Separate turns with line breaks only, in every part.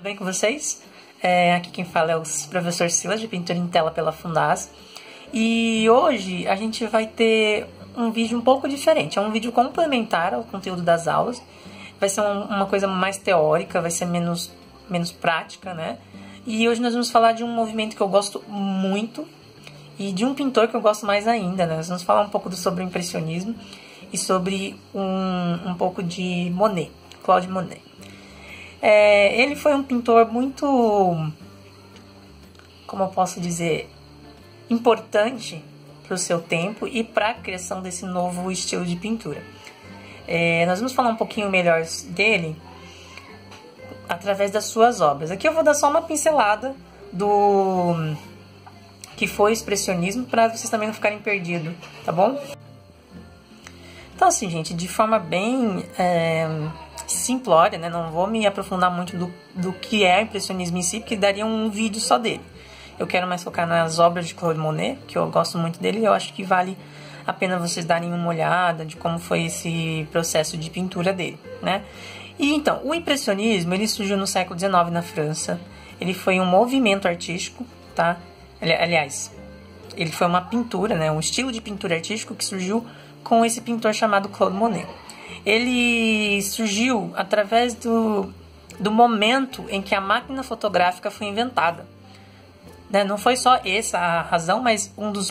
bem com vocês? Aqui quem fala é o professor Silas, de Pintura em Tela pela Fundaz. E hoje a gente vai ter um vídeo um pouco diferente. É um vídeo complementar ao conteúdo das aulas. Vai ser uma coisa mais teórica, vai ser menos prática, né? E hoje nós vamos falar de um movimento que eu gosto muito e de um pintor que eu gosto mais ainda, né? Nós vamos falar um pouco sobre o impressionismo e sobre um pouco de Monet, Claude Monet. Ele foi um pintor muito, como eu posso dizer, importante para o seu tempo e para a criação desse novo estilo de pintura. Nós vamos falar um pouquinho melhor dele através das suas obras. Aqui eu vou dar só uma pincelada do que foi o expressionismo para vocês também não ficarem perdidos, tá bom? Então assim, gente, de forma bem simplória, né? Não vou me aprofundar muito do que é o impressionismo em si, porque daria um vídeo só dele. Eu quero mais focar nas obras de Claude Monet, que eu gosto muito dele, e eu acho que vale a pena vocês darem uma olhada de como foi esse processo de pintura dele, né? E então, o impressionismo, ele surgiu no século XIX na França. Ele foi um movimento artístico, tá? Aliás, ele foi uma pintura, né? Um estilo de pintura artístico que surgiu com esse pintor chamado Claude Monet. Ele surgiu através do momento em que a máquina fotográfica foi inventada. Não foi só essa a razão, mas das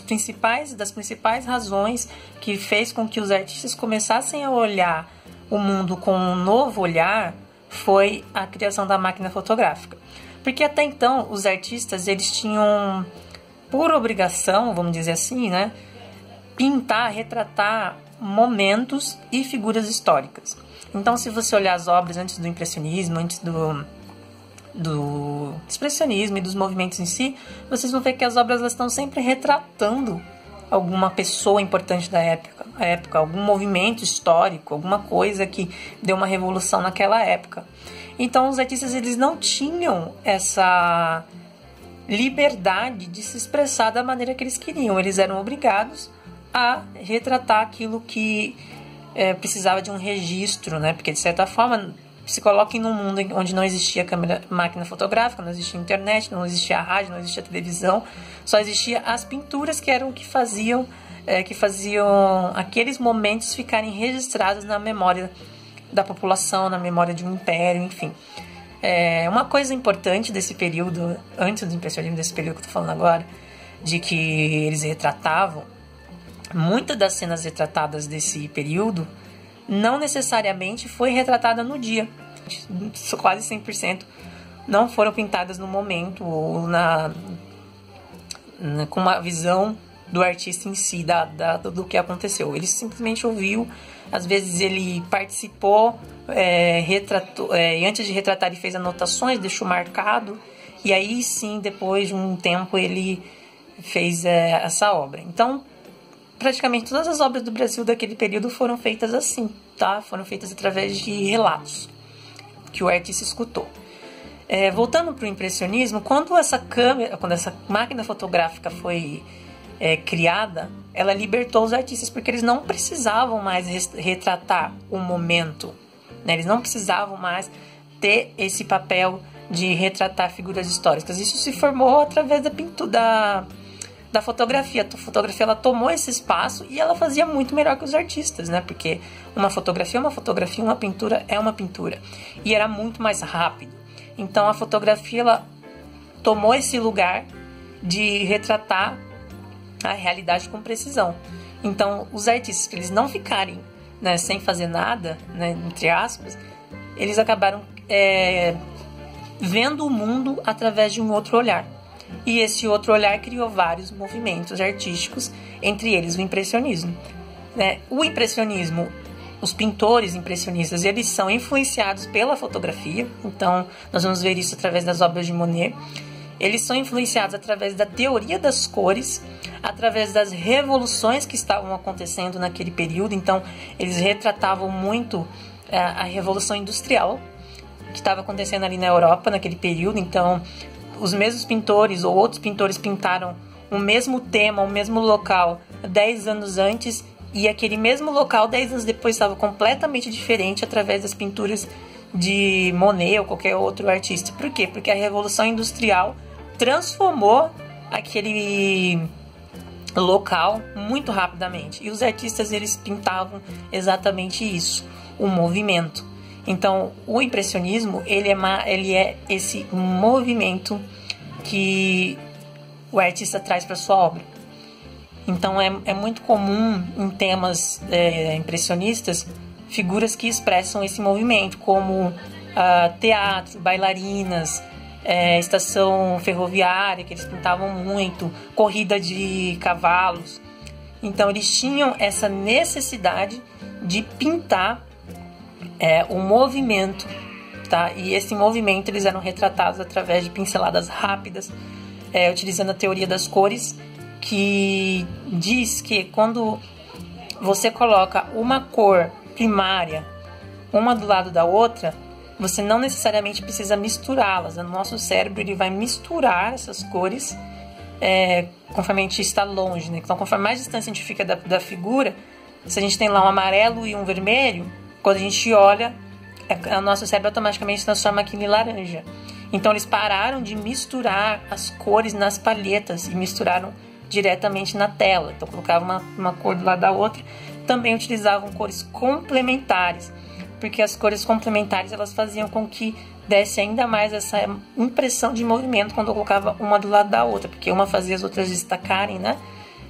principais razões que fez com que os artistas começassem a olhar o mundo com um novo olhar foi a criação da máquina fotográfica. Porque até então os artistas eles tinham por obrigação, vamos dizer assim, né, pintar, retratar momentos e figuras históricas. Então, se você olhar as obras antes do impressionismo, antes do expressionismo e dos movimentos em si, vocês vão ver que as obras elas estão sempre retratando alguma pessoa importante da época, algum movimento histórico, alguma coisa que deu uma revolução naquela época. Então, os artistas eles não tinham essa liberdade de se expressar da maneira que eles queriam. Eles eram obrigados a retratar aquilo que precisava de um registro, né? Porque, de certa forma, se coloquem num mundo onde não existia máquina fotográfica, não existia internet, não existia rádio, não existia televisão, só existia as pinturas que eram que faziam aqueles momentos ficarem registrados na memória da população, na memória de um império, enfim. Uma coisa importante desse período, antes do impressionismo, desse período que eu estou falando agora, de que eles retratavam, muitas das cenas retratadas desse período não necessariamente foi retratada no dia. Quase 100% não foram pintadas no momento ou com uma visão do artista em si, do que aconteceu. Ele simplesmente ouviu, às vezes ele participou, retratou, e antes de retratar ele fez anotações, deixou marcado, e aí sim, depois de um tempo, ele fez essa obra. Então, praticamente todas as obras do Brasil daquele período foram feitas assim, tá? Foram feitas através de relatos que o artista escutou. Voltando para o impressionismo, quando essa máquina fotográfica foi criada, ela libertou os artistas, porque eles não precisavam mais retratar o momento, né? Eles não precisavam mais ter esse papel de retratar figuras históricas. Isso se formou através da pintura, da fotografia. A fotografia ela tomou esse espaço e ela fazia muito melhor que os artistas, né? Porque uma fotografia é uma fotografia, uma pintura é uma pintura. E era muito mais rápido. Então a fotografia ela tomou esse lugar de retratar a realidade com precisão. Então os artistas, para eles não ficarem, né, sem fazer nada, né, entre aspas, eles acabaram vendo o mundo através de um outro olhar. E esse outro olhar criou vários movimentos artísticos, entre eles o impressionismo. O impressionismo, os pintores impressionistas, eles são influenciados pela fotografia, então nós vamos ver isso através das obras de Monet. Eles são influenciados através da teoria das cores, através das revoluções que estavam acontecendo naquele período. Então eles retratavam muito a Revolução Industrial que estava acontecendo ali na Europa naquele período. Então os mesmos pintores ou outros pintores pintaram o mesmo tema, o mesmo local 10 anos antes, e aquele mesmo local 10 anos depois estava completamente diferente através das pinturas de Monet ou qualquer outro artista. Por quê? Porque a Revolução Industrial transformou aquele local muito rapidamente. E os artistas, eles pintavam exatamente isso, o movimento. Então, o impressionismo, ele é esse movimento que o artista traz para sua obra. Então, é muito comum em temas impressionistas figuras que expressam esse movimento, como teatro, bailarinas, estação ferroviária, que eles pintavam muito, corrida de cavalos. Então, eles tinham essa necessidade de pintar o movimento, tá? E esse movimento eles eram retratados através de pinceladas rápidas, utilizando a teoria das cores, que diz que quando você coloca uma cor primária uma do lado da outra, você não necessariamente precisa misturá-las. O nosso cérebro ele vai misturar essas cores conforme a gente está longe, né? Então, conforme mais distância a gente fica da figura, se a gente tem lá um amarelo e um vermelho, quando a gente olha, o nosso cérebro automaticamente transforma aquilo em laranja. Então, eles pararam de misturar as cores nas palhetas e misturaram diretamente na tela. Então, colocavam uma cor do lado da outra. Também utilizavam cores complementares, porque as cores complementares elas faziam com que desse ainda mais essa impressão de movimento quando eu colocava uma do lado da outra, porque uma fazia as outras destacarem, né?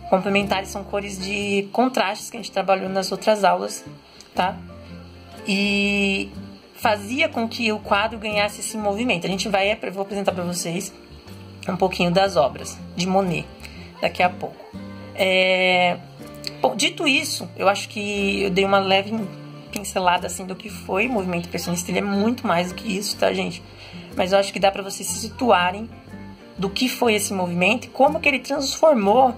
Complementares são cores de contrastes que a gente trabalhou nas outras aulas, tá? E fazia com que o quadro ganhasse esse movimento. Vou apresentar para vocês um pouquinho das obras de Monet daqui a pouco. Bom, dito isso, eu acho que eu dei uma leve pincelada assim do que foi o movimento impressionista. Ele é muito mais do que isso, tá, gente? Mas eu acho que dá para vocês se situarem do que foi esse movimento e como que ele transformou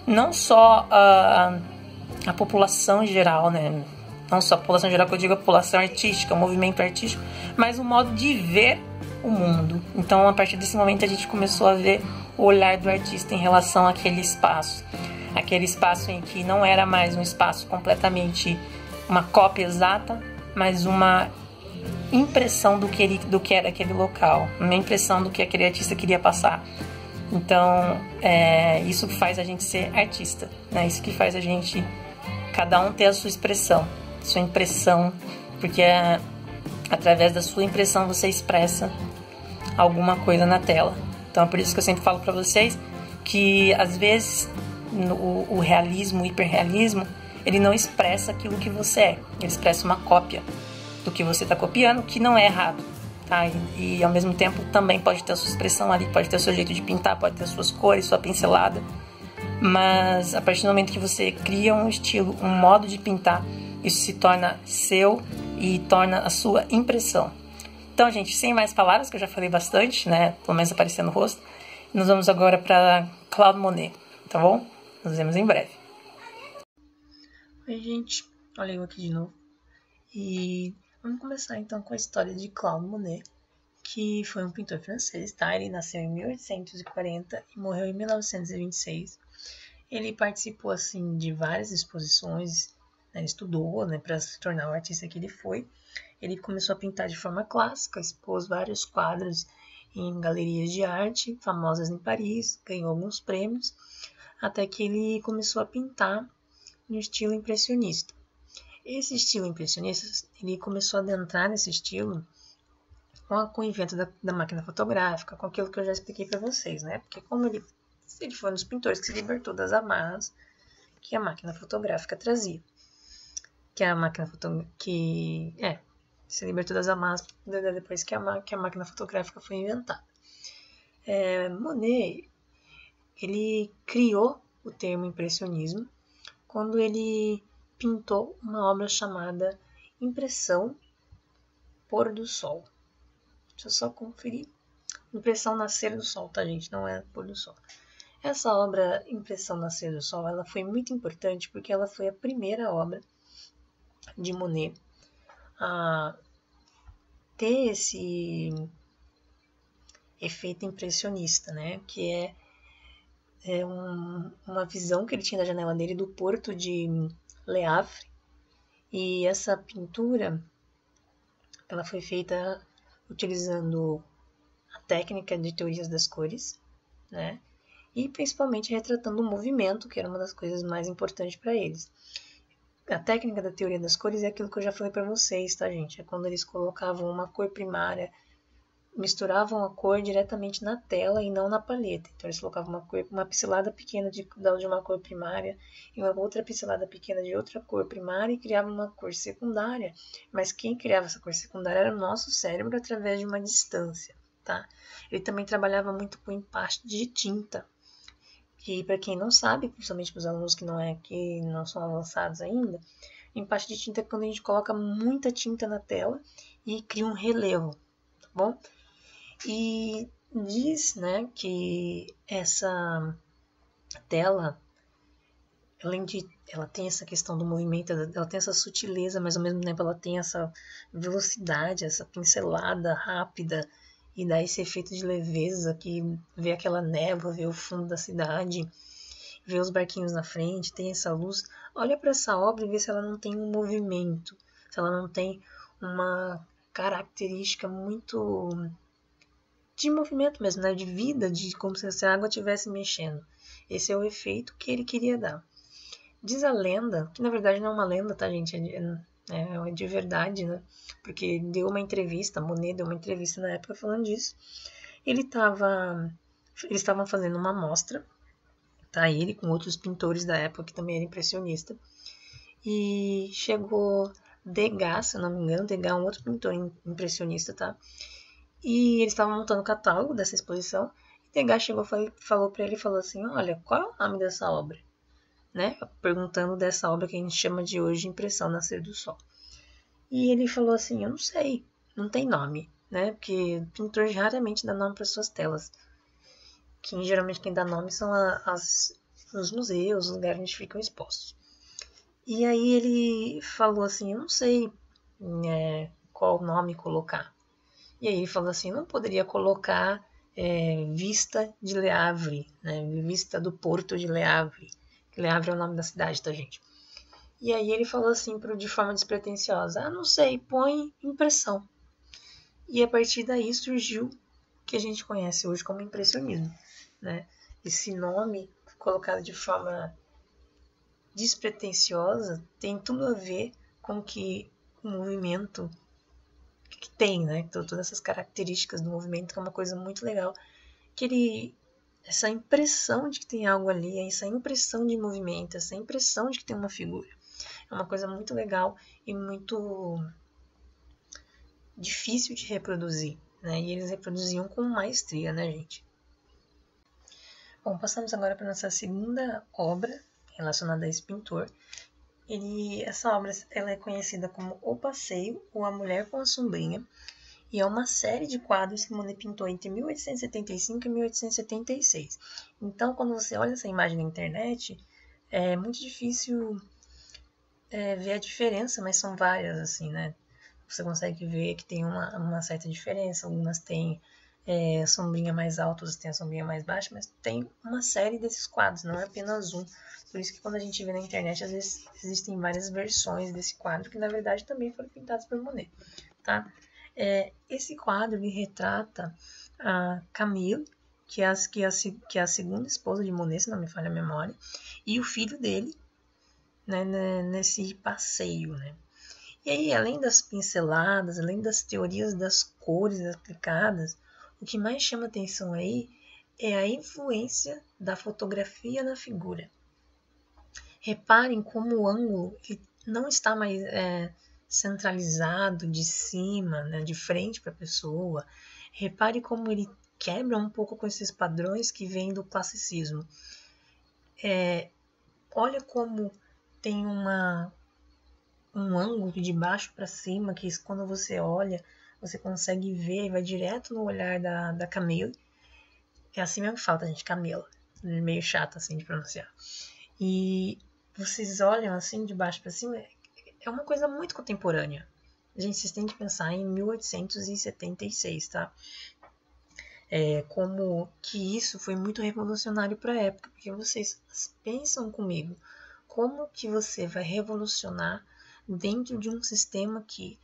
não só a população geral, né? Não só a população geral, que eu digo a população artística, o movimento artístico, mas o modo de ver o mundo. Então, a partir desse momento, a gente começou a ver o olhar do artista em relação àquele espaço. Aquele espaço em que não era mais um espaço completamente uma cópia exata, mas uma impressão do que era aquele local, uma impressão do que aquele artista queria passar. Então, isso faz a gente ser artista, né? Isso que faz a gente, cada um ter a sua expressão, sua impressão, porque através da sua impressão você expressa alguma coisa na tela. Então, é por isso que eu sempre falo para vocês que, às vezes, o realismo, o hiperrealismo, ele não expressa aquilo que você é, ele expressa uma cópia do que você está copiando, que não é errado, tá? E ao mesmo tempo também pode ter a sua expressão ali, pode ter o seu jeito de pintar, pode ter as suas cores, sua pincelada, mas a partir do momento que você cria um estilo, um modo de pintar, isso se torna seu e torna a sua impressão. Então, gente, sem mais palavras, que eu já falei bastante, né? Pelo menos aparecendo no rosto, nós vamos agora para Claude Monet, tá bom? Nos vemos em breve. Oi, gente, olha eu aqui de novo. E vamos começar então com a história de Claude Monet, que foi um pintor francês, tá? Ele nasceu em 1840 e morreu em 1926. Ele participou, assim, de várias exposições, né? Ele estudou, né, para se tornar o artista que ele foi. Ele começou a pintar de forma clássica, expôs vários quadros em galerias de arte famosas em Paris, ganhou alguns prêmios, até que ele começou a pintar no estilo impressionista. Esse estilo impressionista, ele começou a adentrar nesse estilo com o invento da máquina fotográfica, com aquilo que eu já expliquei para vocês, né? Porque como ele foi um dos pintores que se libertou das amarras que a máquina fotográfica trazia. Que a máquina se libertou das amarras depois que a máquina fotográfica foi inventada. Monet, ele criou o termo impressionismo quando ele pintou uma obra chamada Impressão Pôr do Sol. Deixa eu só conferir. Impressão Nascer do Sol, tá, gente? Não é Pôr do Sol. Essa obra, Impressão Nascer do Sol, ela foi muito importante porque ela foi a primeira obra de Monet a ter esse efeito impressionista, né? Que uma visão que ele tinha da janela dele do porto de Le Havre. E essa pintura, ela foi feita utilizando a técnica de teorias das cores, né? E principalmente retratando o movimento, que era uma das coisas mais importantes para eles. A técnica da teoria das cores é aquilo que eu já falei para vocês, tá, gente? É quando eles colocavam uma cor primária, misturavam a cor diretamente na tela e não na palheta. Então eles colocavam uma pincelada pequena de uma cor primária e uma outra pincelada pequena de outra cor primária e criavam uma cor secundária. Mas quem criava essa cor secundária era o nosso cérebro através de uma distância, tá? Ele também trabalhava muito com empaste de tinta. E para quem não sabe, principalmente para os alunos que não são avançados ainda, empaste de tinta é quando a gente coloca muita tinta na tela e cria um relevo, tá bom? E diz, né, que essa tela, além de ela tem essa questão do movimento, ela tem essa sutileza, mas ao mesmo tempo ela tem essa velocidade, essa pincelada rápida e dá esse efeito de leveza que vê aquela névoa, vê o fundo da cidade, vê os barquinhos na frente, tem essa luz. Olha para essa obra e vê se ela não tem um movimento, se ela não tem uma característica muito de movimento mesmo, né? De vida, de como se a água estivesse mexendo. Esse é o efeito que ele queria dar. Diz a lenda, que na verdade não é uma lenda, tá, gente? É de verdade, né? Porque deu uma entrevista, Monet deu uma entrevista na época falando disso. Eles estavam fazendo uma mostra, tá? Ele com outros pintores da época, que também era impressionista. E chegou Degas, se eu não me engano, Degas é um outro pintor impressionista, tá? E eles estavam montando o catálogo dessa exposição. E Degas chegou e falou para ele, falou assim, olha, qual é o nome dessa obra? Né? Perguntando dessa obra que a gente chama de hoje Impressão Nascer do Sol. E ele falou assim, eu não sei, não tem nome, né? Porque pintor raramente dá nome para suas telas. Geralmente quem dá nome são os museus, os lugares onde ficam expostos. E aí ele falou assim, eu não sei qual nome colocar. E aí ele falou assim, não poderia colocar Vista de Le Havre, né? Vista do Porto de Le Havre. Le Havre é o nome da cidade, tá, gente? E aí ele falou assim, de forma despretensiosa, não sei, põe impressão. E a partir daí surgiu o que a gente conhece hoje como impressionismo, né? Esse nome, colocado de forma despretensiosa, tem tudo a ver com que o movimento que tem, né? Todas essas características do movimento, que é uma coisa muito legal, que essa impressão de que tem algo ali, essa impressão de movimento, essa impressão de que tem uma figura. É uma coisa muito legal e muito difícil de reproduzir, né? E eles reproduziam com maestria, né, gente? Bom, passamos agora para a nossa segunda obra relacionada a esse pintor. Essa obra ela é conhecida como O Passeio ou A Mulher com a Sombrinha, e é uma série de quadros que Monet pintou entre 1875 e 1876. Então, quando você olha essa imagem na internet, é muito difícil ver a diferença, mas são várias, assim, né? Você consegue ver que tem uma certa diferença, algumas têm a sombrinha mais alta, outras têm a sombrinha mais baixa, mas tem uma série desses quadros, não é apenas um. Por isso que quando a gente vê na internet, às vezes existem várias versões desse quadro, que na verdade também foram pintados por Monet, tá? Esse quadro ele retrata a Camille, que é a segunda esposa de Monet, se não me falha a memória, e o filho dele, né, nesse passeio, né? E aí, além das pinceladas, além das teorias das cores aplicadas, o que mais chama atenção aí é a influência da fotografia na figura. Reparem como o ângulo não está mais centralizado de cima, né, de frente para a pessoa. Repare como ele quebra um pouco com esses padrões que vêm do classicismo. Olha como tem um ângulo de baixo para cima, que quando você olha, você consegue ver, vai direto no olhar da Camille. É assim mesmo que fala, gente, Camila. Meio chato assim de pronunciar. E vocês olham assim de baixo para cima, é uma coisa muito contemporânea. Gente, vocês têm que pensar em 1876, tá? Como que isso foi muito revolucionário para a época, porque vocês pensam comigo, como que você vai revolucionar dentro de um sistema que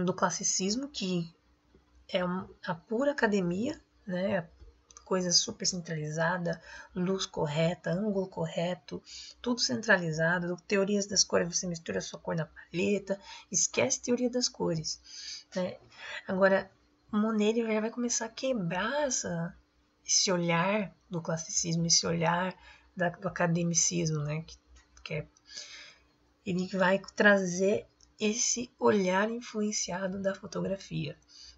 do classicismo, que é a pura academia, né? Coisa super centralizada, luz correta, ângulo correto, tudo centralizado. Teorias das cores, você mistura a sua cor na paleta, esquece teoria das cores, né? Agora, Monet já vai começar a quebrar esse olhar do classicismo, esse olhar do academicismo, né? Ele vai trazer esse olhar influenciado da fotografia.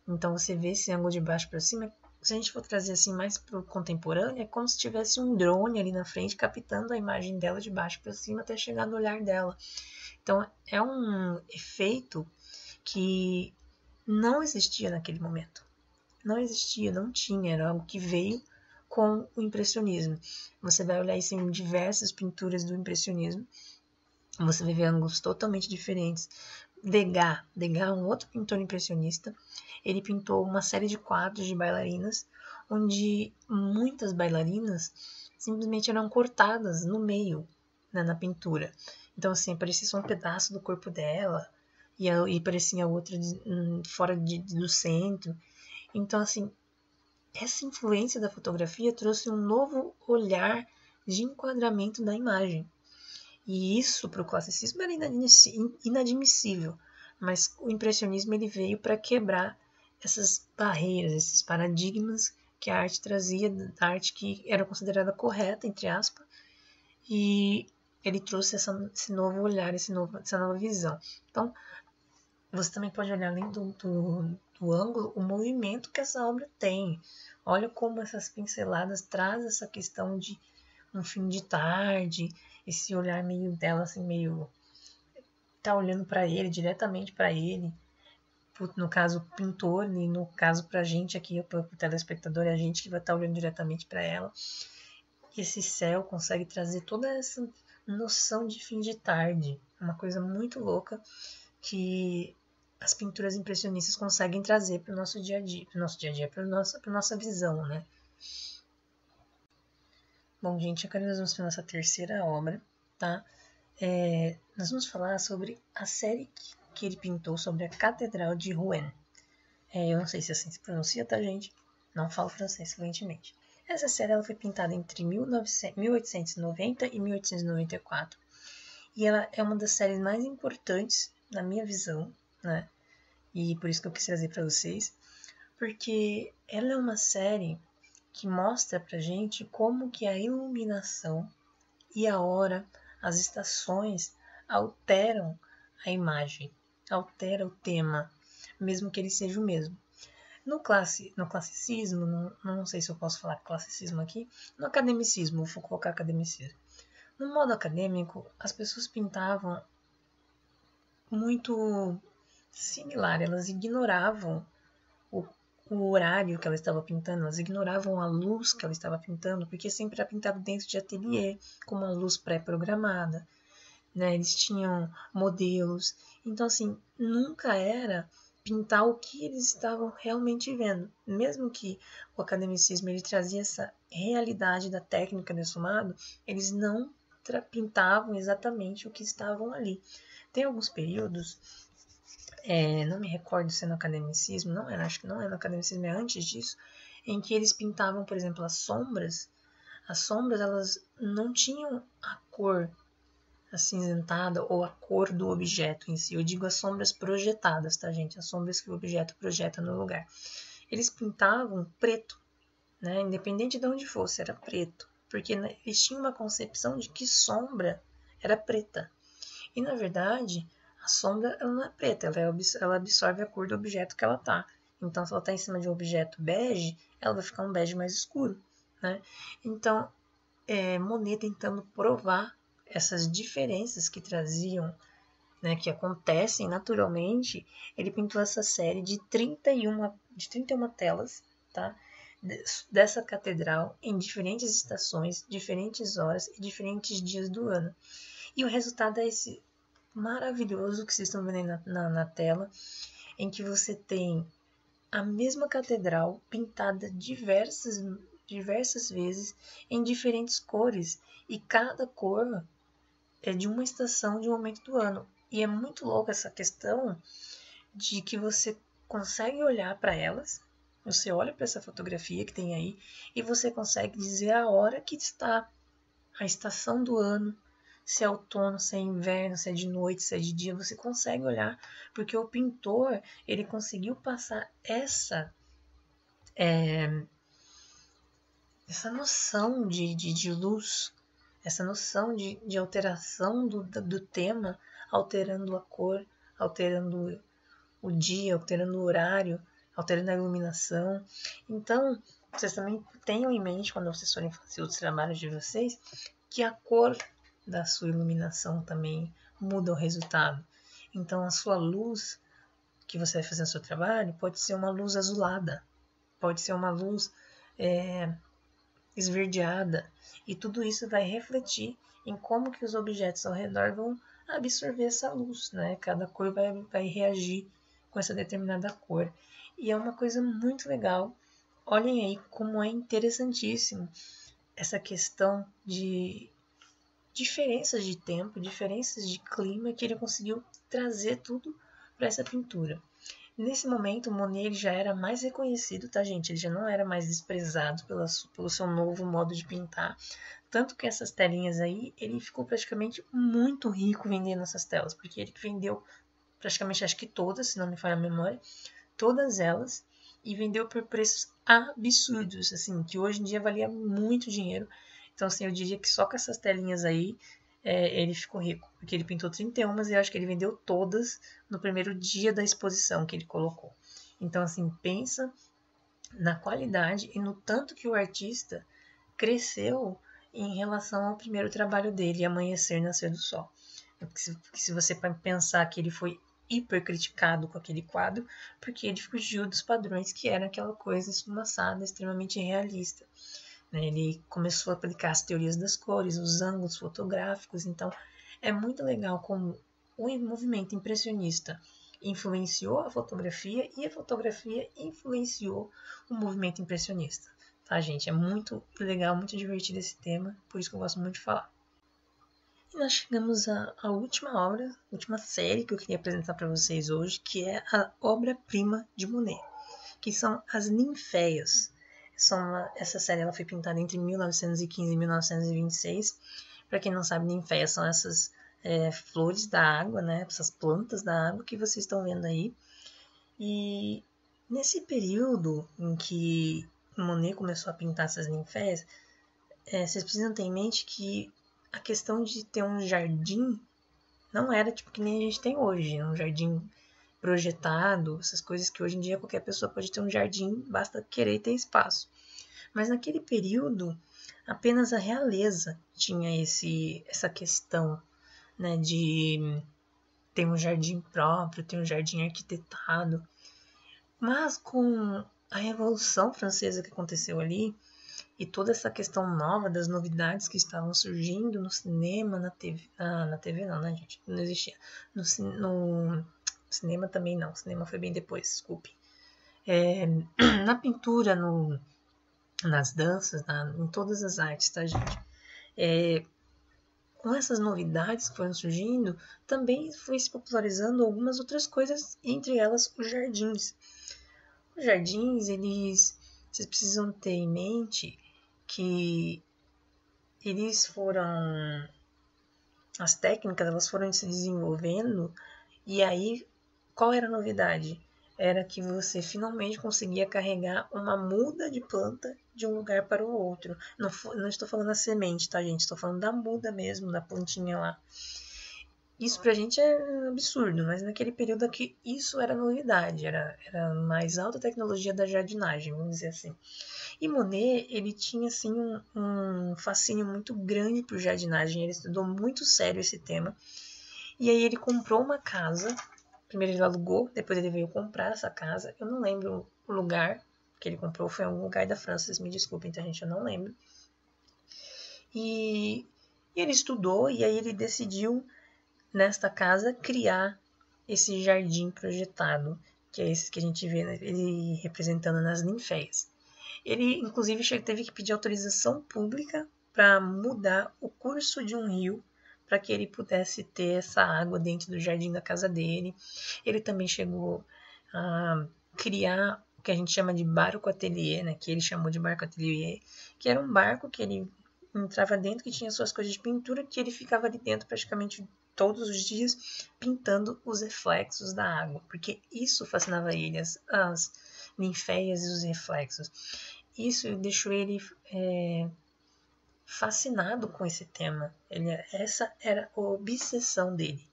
Então você vê esse ângulo de baixo para cima. Se a gente for trazer assim mais para o contemporâneo, é como se tivesse um drone ali na frente captando a imagem dela de baixo para cima até chegar no olhar dela. Então é um efeito que não existia naquele momento. Não existia, não tinha, era algo que veio com o impressionismo. Você vai olhar isso em diversas pinturas do impressionismo. Você vai ver ângulos totalmente diferentes. Degas é um outro pintor impressionista. Ele pintou uma série de quadros de bailarinas, onde muitas bailarinas simplesmente eram cortadas no meio, né, na pintura. Então, assim, parecia só um pedaço do corpo dela, e parecia outra fora do centro. Então, assim, essa influência da fotografia trouxe um novo olhar de enquadramento da imagem. E isso para o classicismo era inadmissível, mas o impressionismo ele veio para quebrar essas barreiras, esses paradigmas que a arte trazia, da arte que era considerada correta, entre aspas, e ele trouxe esse novo olhar, essa nova visão. Então, você também pode olhar além do ângulo, o movimento que essa obra tem. Olha como essas pinceladas trazem essa questão de um fim de tarde, esse olhar meio dela, assim, meio tá olhando para ele, diretamente para ele, no caso o pintor, e no caso pra gente aqui, pro telespectador, é a gente que vai estar olhando diretamente para ela. Esse céu consegue trazer toda essa noção de fim de tarde, uma coisa muito louca que as pinturas impressionistas conseguem trazer para o nosso dia a dia, para nossa visão, né? Bom, gente, agora nós vamos para a nossa terceira obra, tá? Nós vamos falar sobre a série que ele pintou sobre a Catedral de Rouen. Eu não sei se assim se pronuncia, tá, gente? Não falo francês fluentemente. Essa série ela foi pintada entre 1890 e 1894. E ela é uma das séries mais importantes, na minha visão, né? E por isso que eu quis trazer para vocês. Porque ela é uma série que mostra pra gente como que a iluminação e a hora, as estações alteram a imagem, altera o tema, mesmo que ele seja o mesmo. No classicismo, não sei se eu posso falar classicismo aqui, no academicismo, vou colocar academicismo. No modo acadêmico, as pessoas pintavam muito similar, elas ignoravam o horário que ela estava pintando, elas ignoravam a luz que ela estava pintando, porque sempre era pintado dentro de ateliê, com uma luz pré-programada, né? Eles tinham modelos, então assim, nunca era pintar o que eles estavam realmente vendo, mesmo que o academicismo ele trazia essa realidade da técnica defumado, eles não pintavam exatamente o que estavam ali. Tem alguns períodos, não me recordo se é no academicismo, não era, acho que não é no academicismo, é antes disso, em que eles pintavam, por exemplo, as sombras elas não tinham a cor acinzentada ou a cor do objeto em si. Eu digo as sombras projetadas, tá, gente? As sombras que o objeto projeta no lugar. Eles pintavam preto, né? Independente de onde fosse, era preto. Porque eles tinham uma concepção de que sombra era preta. E, na verdade, a sombra ela não é preta, ela absorve a cor do objeto que ela tá. Então, se ela está em cima de um objeto bege, ela vai ficar um bege mais escuro, né? Então, Monet tentando provar essas diferenças que traziam, né, que acontecem naturalmente, ele pintou essa série de 31 telas, tá? Dessa catedral em diferentes estações, diferentes horas e diferentes dias do ano. E o resultado é esse maravilhoso que vocês estão vendo na tela, em que você tem a mesma catedral pintada diversas vezes em diferentes cores, e cada cor é de uma estação, de um momento do ano. E é muito louco essa questão de que você consegue olhar para elas, você olha para essa fotografia que tem aí e você consegue dizer a hora que está, a estação do ano, se é outono, se é inverno, se é de noite, se é de dia, você consegue olhar, porque o pintor, ele conseguiu passar essa noção de luz, essa noção de alteração do tema, alterando a cor, alterando o dia, alterando o horário, alterando a iluminação. Então, vocês também tenham em mente, quando vocês forem fazer os trabalhos de vocês, que a cor da sua iluminação também muda o resultado. Então, a sua luz que você vai fazer no seu trabalho pode ser uma luz azulada, pode ser uma luz esverdeada, e tudo isso vai refletir em como que os objetos ao redor vão absorver essa luz, né? Cada cor vai reagir com essa determinada cor. E é uma coisa muito legal. Olhem aí como é interessantíssimo essa questão de diferenças de tempo, diferenças de clima, que ele conseguiu trazer tudo para essa pintura. Nesse momento, o Monet ele já era mais reconhecido, tá, gente? Ele já não era mais desprezado pelo seu novo modo de pintar. Tanto que essas telinhas aí, ele ficou praticamente muito rico vendendo essas telas, porque ele vendeu praticamente, acho que todas, se não me falha a memória, todas elas, e vendeu por preços absurdos, assim, que hoje em dia valia muito dinheiro. Então, assim, eu diria que só com essas telinhas aí, ele ficou rico, porque ele pintou 31, e eu acho que ele vendeu todas no primeiro dia da exposição que ele colocou. Então, assim, pensa na qualidade e no tanto que o artista cresceu em relação ao primeiro trabalho dele, Amanhecer, Nascer do Sol. Porque se você pensar que ele foi hiper criticado com aquele quadro, porque ele fugiu dos padrões que era aquela coisa esfumaçada, extremamente realista. Ele começou a aplicar as teorias das cores, os ângulos fotográficos, então é muito legal como o movimento impressionista influenciou a fotografia e a fotografia influenciou o movimento impressionista. Tá, gente? É muito legal, muito divertido esse tema, por isso que eu gosto muito de falar. E nós chegamos à última obra, última série que eu queria apresentar para vocês hoje, que é a obra-prima de Monet, que são as Ninféias. Essa série ela foi pintada entre 1915 e 1926. Para quem não sabe, ninféias são essas flores da água, né? Essas plantas da água que vocês estão vendo aí. E nesse período em que Monet começou a pintar essas ninféias, vocês precisam ter em mente que a questão de ter um jardim não era tipo que nem a gente tem hoje, um jardim projetado, essas coisas que hoje em dia qualquer pessoa pode ter um jardim, basta querer ter espaço. Mas naquele período, apenas a realeza tinha essa questão, né, de ter um jardim próprio, ter um jardim arquitetado. Mas com a Revolução Francesa que aconteceu ali, e toda essa questão nova das novidades que estavam surgindo no cinema, na TV, na TV não, né, gente? Não existia. No cinema também não, o cinema foi bem depois, desculpe. Na pintura, nas danças, em todas as artes, tá, gente? Com essas novidades que foram surgindo, também foi se popularizando algumas outras coisas, entre elas os jardins. Os jardins, vocês precisam ter em mente que as técnicas elas foram se desenvolvendo, e aí qual era a novidade? Era que você finalmente conseguia carregar uma muda de planta de um lugar para o outro. Não estou falando a semente, tá, gente? Estou falando da muda mesmo, da plantinha lá. Isso pra gente é absurdo, mas naquele período aqui isso era novidade, era a mais alta tecnologia da jardinagem, vamos dizer assim. E Monet, ele tinha assim um fascínio muito grande por jardinagem, ele estudou muito sério esse tema. E aí ele comprou uma casa, primeiro ele alugou, depois ele veio comprar essa casa. Eu não lembro o lugar que ele comprou, foi em algum lugar da França, vocês me desculpem, tá, gente, eu não lembro. E ele estudou e aí ele decidiu, nesta casa, criar esse jardim projetado, que é esse que a gente vê ele representando nas ninféias. Ele, inclusive, teve que pedir autorização pública para mudar o curso de um rio para que ele pudesse ter essa água dentro do jardim da casa dele. Ele também chegou a criar o que a gente chama de barco ateliê, né, que ele chamou de barco ateliê, que era um barco que ele entrava dentro, que tinha suas coisas de pintura, que ele ficava ali dentro praticamente todos os dias pintando os reflexos da água, porque isso fascinava ele, as ninféias e os reflexos. Isso deixou ele fascinado com esse tema. Essa era a obsessão dele.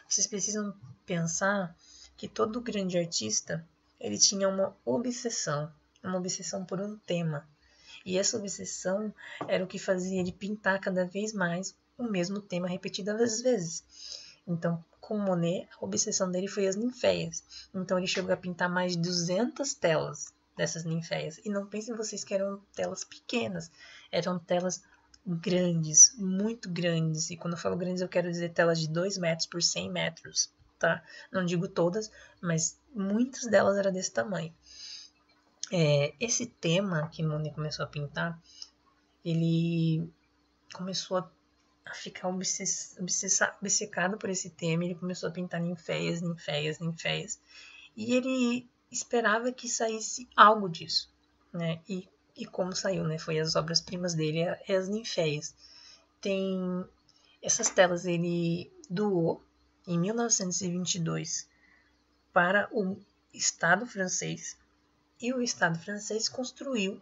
Vocês precisam pensar que todo grande artista ele tinha uma obsessão por um tema. E essa obsessão era o que fazia ele pintar cada vez mais o mesmo tema repetidas vezes. Então, com Monet, a obsessão dele foi as ninféias. Então, ele chegou a pintar mais de 200 telas dessas ninféias. E não pensem vocês que eram telas pequenas. Eram telas grandes, muito grandes. E quando eu falo grandes, eu quero dizer telas de 2 metros por 100 metros. Tá? Não digo todas, mas muitas delas eram desse tamanho. Esse tema que Monet começou a pintar, ele começou a ficar obcecado por esse tema. Ele começou a pintar ninféias. E ele esperava que saísse algo disso, né? E como saiu, né? Foi as obras-primas dele, as ninféias. Tem essas telas ele doou em 1922 para o Estado francês. E o Estado francês construiu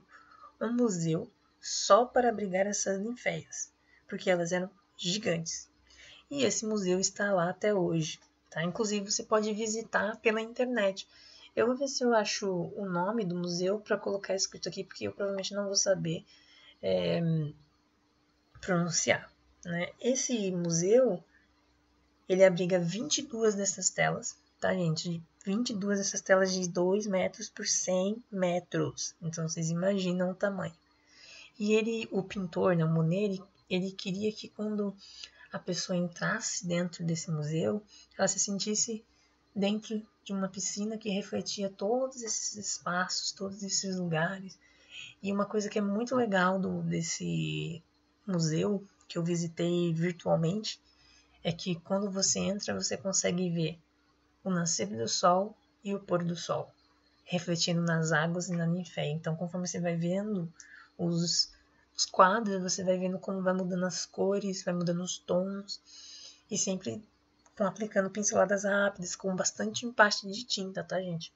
um museu só para abrigar essas ninféias, porque elas eram gigantes. E esse museu está lá até hoje. Tá? Inclusive, você pode visitar pela internet. Eu vou ver se eu acho o nome do museu para colocar escrito aqui, porque eu provavelmente não vou saber pronunciar. Né? Esse museu, ele abriga 22 dessas telas, tá, gente? 22 dessas telas de 2 metros por 100 metros. Então, vocês imaginam o tamanho. E o pintor, né, o Monet, ele queria que quando a pessoa entrasse dentro desse museu, ela se sentisse dentro de uma piscina que refletia todos esses espaços, todos esses lugares. E uma coisa que é muito legal desse museu, que eu visitei virtualmente, é que quando você entra, você consegue ver o nascer do sol e o pôr do sol, refletindo nas águas e na ninféia. Então, conforme você vai vendo os quadros, você vai vendo como vai mudando as cores, vai mudando os tons, e sempre aplicando pinceladas rápidas, com bastante empaste de tinta, tá, gente?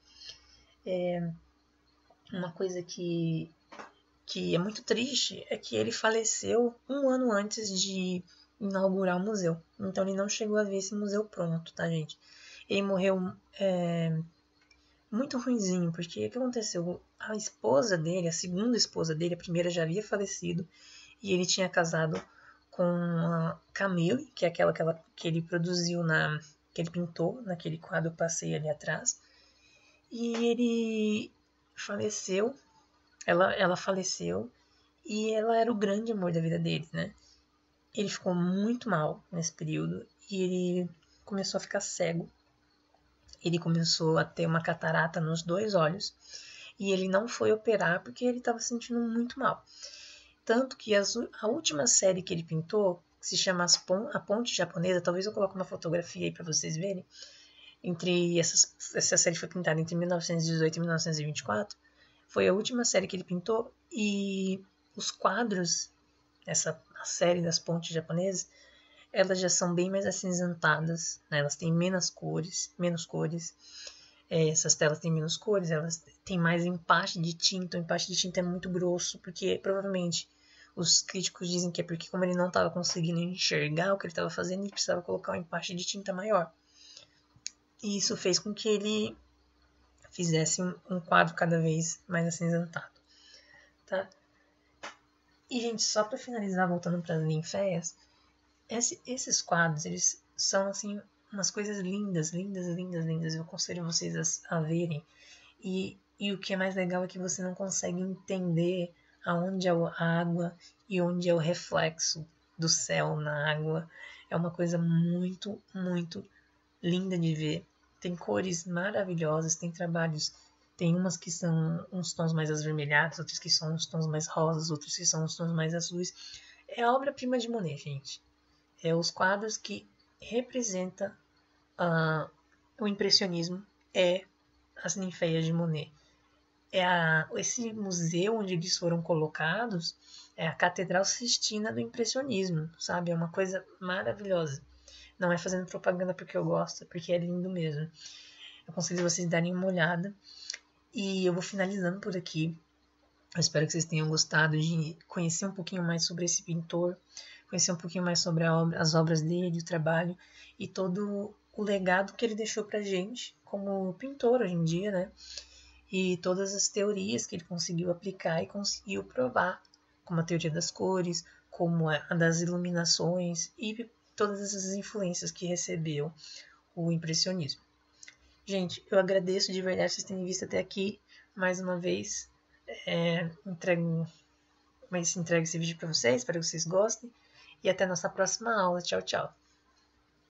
Uma coisa que é muito triste é que ele faleceu um ano antes de inaugurar o museu. Então ele não chegou a ver esse museu pronto, tá, gente? Ele morreu muito ruinzinho, porque o que aconteceu? A esposa dele, a segunda esposa dele, a primeira já havia falecido, e ele tinha casado com a Camille, que é aquela que ele produziu, que ele pintou naquele quadro Passei ali atrás. E ele faleceu, ela faleceu, e ela era o grande amor da vida dele, né? Ele ficou muito mal nesse período, e ele começou a ficar cego. Ele começou a ter uma catarata nos 2 olhos, e ele não foi operar porque ele estava se sentindo muito mal. Tanto que a última série que ele pintou, que se chama A Ponte Japonesa, talvez eu coloque uma fotografia aí para vocês verem, essa série foi pintada entre 1918 e 1924, foi a última série que ele pintou, e os quadros, a série das pontes japonesas, elas já são bem mais acinzentadas, né? Elas têm menos cores. Essas telas têm menos cores, elas têm mais empaste de tinta. O empaste de tinta é muito grosso, porque provavelmente os críticos dizem que é porque, como ele não estava conseguindo enxergar o que ele estava fazendo, ele precisava colocar um empaste de tinta maior. E isso fez com que ele fizesse um quadro cada vez mais acinzentado. Tá? E, gente, só para finalizar, voltando para as ninféias, esses quadros, eles são, assim, umas coisas lindas. Eu aconselho vocês a verem. E o que é mais legal é que você não consegue entender aonde é a água e onde é o reflexo do céu na água. É uma coisa muito, muito linda de ver. Tem cores maravilhosas, tem trabalhos. Tem umas que são uns tons mais avermelhados, outras que são uns tons mais rosas, outras que são uns tons mais azuis. É a obra-prima de Monet, gente. Os quadros que representam o impressionismo as ninféias de Monet. Esse museu onde eles foram colocados é a Catedral Sistina do Impressionismo, sabe? É uma coisa maravilhosa. Não é fazendo propaganda porque eu gosto, porque é lindo mesmo. Eu aconselho vocês darem uma olhada. E eu vou finalizando por aqui. Eu espero que vocês tenham gostado de conhecer um pouquinho mais sobre esse pintor, conhecer um pouquinho mais sobre as obras dele, o trabalho e todo o legado que ele deixou pra gente como pintor hoje em dia, né? E todas as teorias que ele conseguiu aplicar e conseguiu provar, como a teoria das cores, como a das iluminações e todas essas influências que recebeu o impressionismo. Gente, eu agradeço de verdade vocês terem visto até aqui. Mais uma vez, entrego esse vídeo para vocês, espero que vocês gostem. E até a nossa próxima aula. Tchau, tchau.